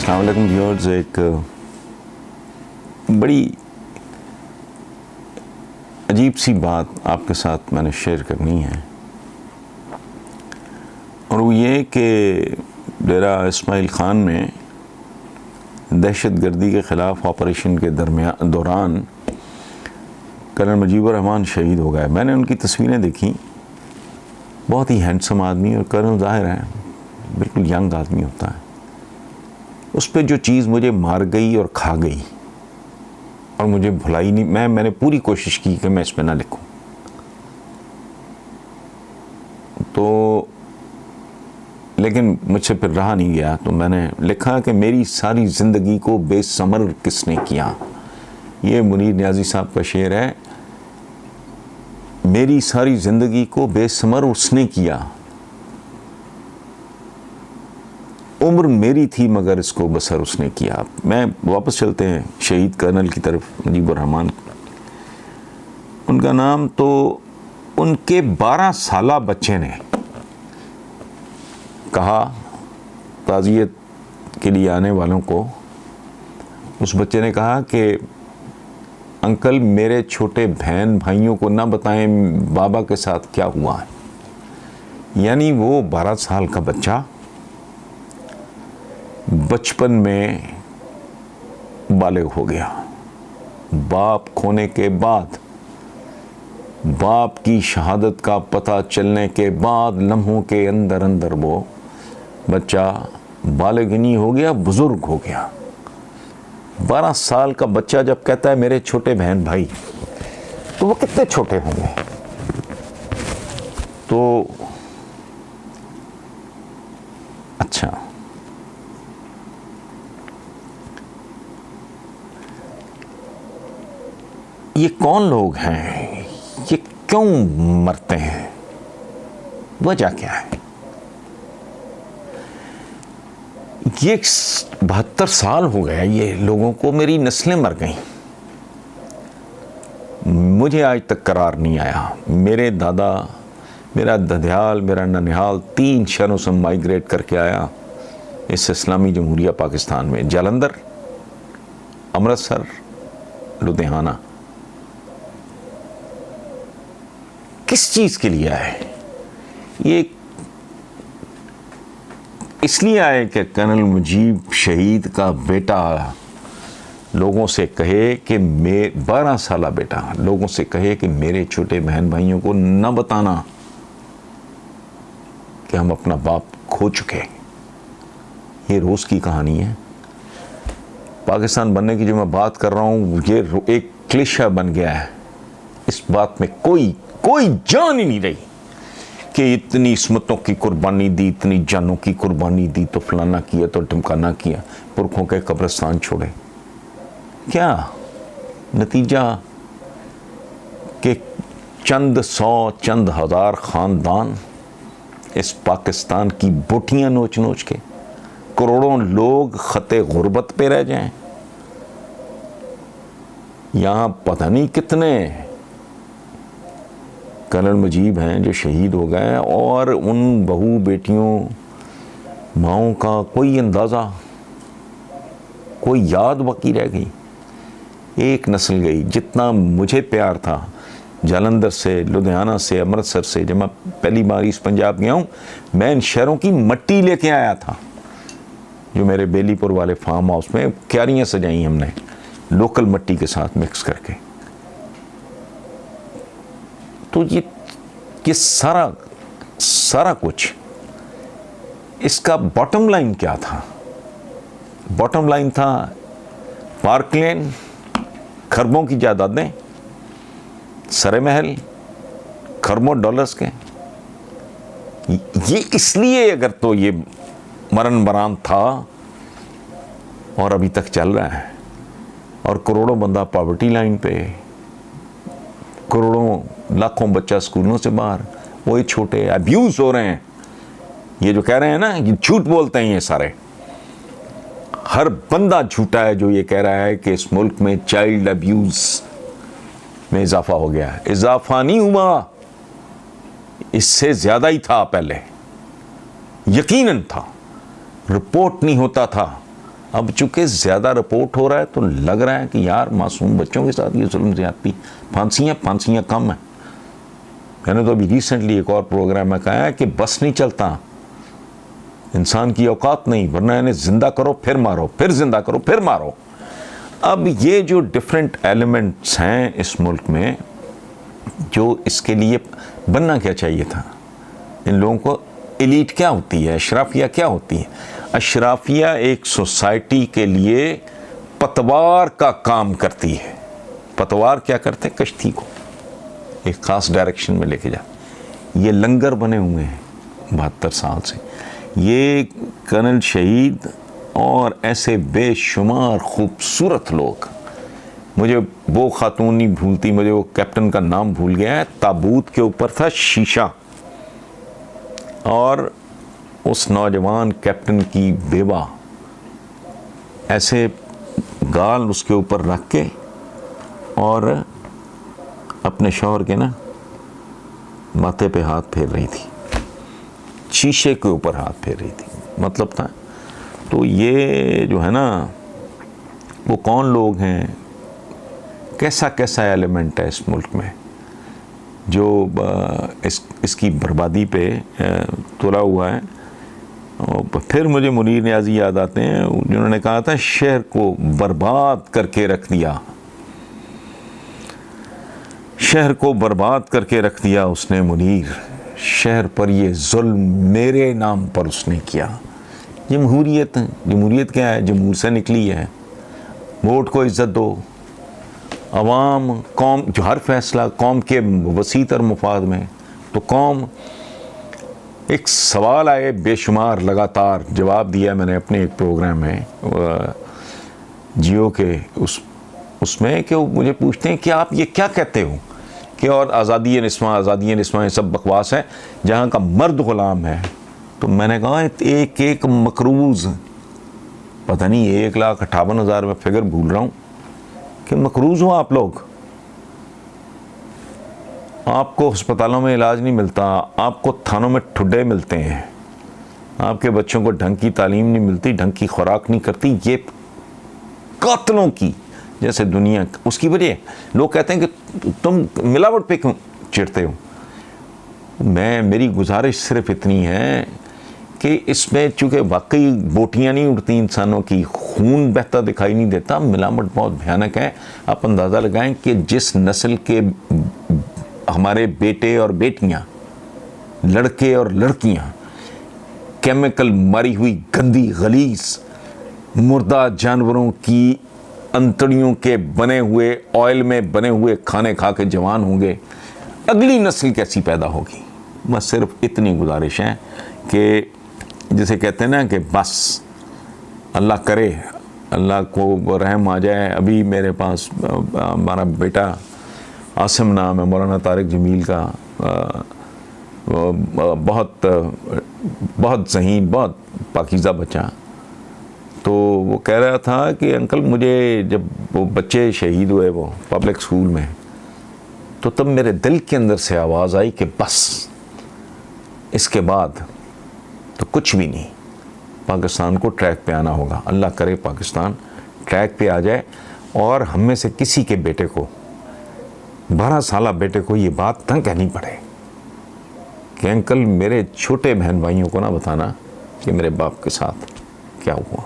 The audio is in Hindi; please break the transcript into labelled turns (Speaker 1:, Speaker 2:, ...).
Speaker 1: अस्सलाम वालेकुम व्यूअर्स। एक बड़ी अजीब सी बात आपके साथ मैंने शेयर करनी है, और वो ये कि डेरा इस्माइल ख़ान में दहशतगर्दी के ख़िलाफ़ ऑपरेशन के दौरान कर्नल मुजीबुर रहमान शहीद हो गए। मैंने उनकी तस्वीरें देखी। बहुत ही हैंडसम आदमी, और कर्नल ज़ाहिर है बिल्कुल यंग आदमी होता है। उस पर जो चीज़ मुझे मार गई और खा गई और मुझे भुलाई नहीं, मैंने पूरी कोशिश की कि मैं इस पर ना लिखूं। तो लेकिन मुझसे फिर रहा नहीं गया, तो मैंने लिखा कि मेरी सारी ज़िंदगी को बेसमर किसने किया। ये मुनीर नियाज़ी साहब का शेर है। मेरी सारी ज़िंदगी को बेसमर उसने किया, उम्र मेरी थी मगर इसको बसर उसने किया। मैं वापस चलते हैं शहीद कर्नल की तरफ, मुजीबुर रहमान। उनका नाम तो उनके 12 साला बच्चे ने कहा ताज़ियत के लिए आने वालों को। उस बच्चे ने कहा कि अंकल मेरे छोटे बहन भाइयों को ना बताएं बाबा के साथ क्या हुआ है। यानी वो 12 साल का बच्चा बचपन में बालिग हो गया। बाप खोने के बाद, बाप की शहादत का पता चलने के बाद लम्हों के अंदर अंदर वो बच्चा बालिग नहीं हो गया, बुजुर्ग हो गया। 12 साल का बच्चा जब कहता है मेरे छोटे बहन भाई, तो वो कितने छोटे होंगे। तो अच्छा, ये कौन लोग हैं, ये क्यों मरते हैं, वजह क्या है। ये 72 साल हो गया ये लोगों को, मेरी नस्लें मर गईं, मुझे आज तक करार नहीं आया। मेरे दादा, मेरा ददयाल, मेरा ननिहाल 3 शहरों से माइग्रेट करके आया इस इस्लामी जमहूरिया पाकिस्तान में। जालंधर, अमृतसर, लुधियाना। किस चीज़ के लिए आए? ये इसलिए आए कि कर्नल मुजीब शहीद का बेटा लोगों से कहे कि 12 साला बेटा लोगों से कहे कि मेरे छोटे बहन भाइयों को न बताना कि हम अपना बाप खो चुके। ये रोज़ की कहानी है। पाकिस्तान बनने की जो मैं बात कर रहा हूँ, ये एक क्लिशा बन गया है। इस बात में कोई जान ही नहीं रही कि इतनी इस्मतों की कुर्बानी दी, इतनी जानों की कुर्बानी दी, तो फलाना किया तो ढिमकाना किया, पुरखों के कब्रिस्तान छोड़े। क्या नतीजा कि चंद 100 चंद हज़ार ख़ानदान इस पाकिस्तान की बोटियां नोच नोच के, करोड़ों लोग ख़ते गुर्बत पे रह जाएं। यहाँ पता नहीं कितने कर्नल मुजीब हैं जो शहीद हो गए, और उन बहू बेटियों माओं का कोई अंदाज़ा, कोई याद बाकी रह गई। एक नस्ल गई। जितना मुझे प्यार था जालंधर से, लुधियाना से, अमृतसर से, जब मैं पहली बार इस पंजाब गया हूँ, मैं इन शहरों की मट्टी लेके आया था, जो मेरे बेलीपुर वाले फार्म हाउस में क्यारियाँ सजाई हमने लोकल मट्टी के साथ मिक्स करके। तो ये सारा कुछ, इसका बॉटम लाइन क्या था? बॉटम लाइन था पार्क लेन, खरबों की जायदादें, सरे महल, खरबों डॉलर्स के। ये इसलिए अगर तो ये मरण बरान था और अभी तक चल रहा है, और करोड़ों बंदा पॉवर्टी लाइन पे, करोड़ों लाखों बच्चा स्कूलों से बाहर, वो छोटे अब्यूज़ हो रहे हैं। ये जो कह रहे हैं ना, ये झूठ बोलते हैं ये सारे। हर बंदा झूठा है जो ये कह रहा है कि इस मुल्क में चाइल्ड अब्यूज़ में इजाफा हो गया है। इजाफा नहीं हुआ, इससे ज़्यादा ही था पहले, यकीनन था। रिपोर्ट नहीं होता था, अब चूंकि ज़्यादा रिपोर्ट हो रहा है तो लग रहा है कि यार मासूम बच्चों के साथ ये जुल्म ज़्यादती, फांसियाँ कम है। मैंने तो अभी रिसेंटली एक और प्रोग्राम में कहा है कि बस नहीं चलता, इंसान की औकात नहीं, वरना इन्हें ज़िंदा करो फिर मारो, फिर ज़िंदा करो फिर मारो। अब ये जो डिफरेंट एलिमेंट्स हैं इस मुल्क में, जो इसके लिए बनना क्या चाहिए था इन लोगों को? एलीट क्या होती है, अशराफिया क्या होती है? अशराफिया एक सोसाइटी के लिए पतवार का काम करती है। पतवार क्या करते हैं? कश्ती को एक ख़ास डायरेक्शन में लेके जा। ये लंगर बने हुए हैं 72 साल से। ये कर्नल शहीद और ऐसे बेशुमार खूबसूरत लोग, मुझे वो खातून नहीं भूलती, मुझे वो कैप्टन का नाम भूल गया है, ताबूत के ऊपर था शीशा और उस नौजवान कैप्टन की बेवा ऐसे गाल उसके ऊपर रख के और अपने शौहर के ना माथे पे हाथ फेर रही थी, शीशे के ऊपर हाथ फेर रही थी। मतलब था तो ये जो है ना, वो कौन लोग हैं, कैसा कैसा एलिमेंट है इस मुल्क में जो इसकी बर्बादी पे तुला हुआ है। और फिर मुझे मुनीर नियाज़ी याद आते हैं जिन्होंने कहा था शहर को बर्बाद करके रख दिया, शहर को बर्बाद करके रख दिया उसने मुनीर, शहर पर ये जुल्म मेरे नाम पर उसने किया। जमहूरियत, जमहूरियत क्या है? जमहूर से निकली है। वोट को इज़्ज़त दो, अवाम कौम जो हर फैसला कौम के वसीतर मुफाद में, तो कौम एक सवाल आए बेशुमार लगातार जवाब दिया मैंने अपने एक प्रोग्राम में जियो के उसमें कि वो मुझे पूछते हैं कि आप ये क्या कहते हो कि और आज़ादी निस्वां ये सब बकवास है जहाँ का मर्द ग़ुलाम है। तो मैंने कहा एक एक मकरूज़, पता नहीं 1,58,000 में फिगर भूल रहा हूँ कि मकरूज़ हो आप लोग। आपको अस्पतालों में इलाज नहीं मिलता, आपको थानों में ठुड्डे मिलते हैं, आपके बच्चों को ढंग की तालीम नहीं मिलती, ढंग की खुराक नहीं करती। ये कातलों की जैसे दुनिया, उसकी वजह लोग कहते हैं कि तुम मिलावट पे क्यों चिढ़ते हो। मेरी गुजारिश सिर्फ इतनी है कि इसमें चूँकि वाकई बोटियाँ नहीं उड़ती इंसानों की, खून बहता दिखाई नहीं देता, मिलावट बहुत भयानक है। आप अंदाज़ा लगाएं कि जिस नस्ल के हमारे बेटे और बेटियां, लड़के और लड़कियां केमिकल मारी हुई गंदी गलीज मुर्दा जानवरों की अंतड़ियों के बने हुए, ऑयल में बने हुए खाने खा के जवान होंगे, अगली नस्ल कैसी पैदा होगी। बस सिर्फ इतनी गुजारिश है कि जिसे कहते हैं ना कि बस अल्लाह करे, अल्लाह को रहम आ जाए। अभी मेरे पास हमारा बेटा आसिम नाम है, मौलाना तारिक जमील का, बहुत ज़हीन, बहुत पाकीज़ा बच्चा। तो वो कह रहा था कि अंकल मुझे जब वो बच्चे शहीद हुए वो पब्लिक स्कूल में, तो तब मेरे दिल के अंदर से आवाज़ आई कि बस इसके बाद तो कुछ भी नहीं, पाकिस्तान को ट्रैक पे आना होगा। अल्लाह करे पाकिस्तान ट्रैक पे आ जाए और हम में से किसी के बेटे को, 12 साला बेटे को ये बात न कहनी पड़े कि अंकल मेरे छोटे बहन भाइयों को ना बताना कि मेरे बाप के साथ क्या हुआ।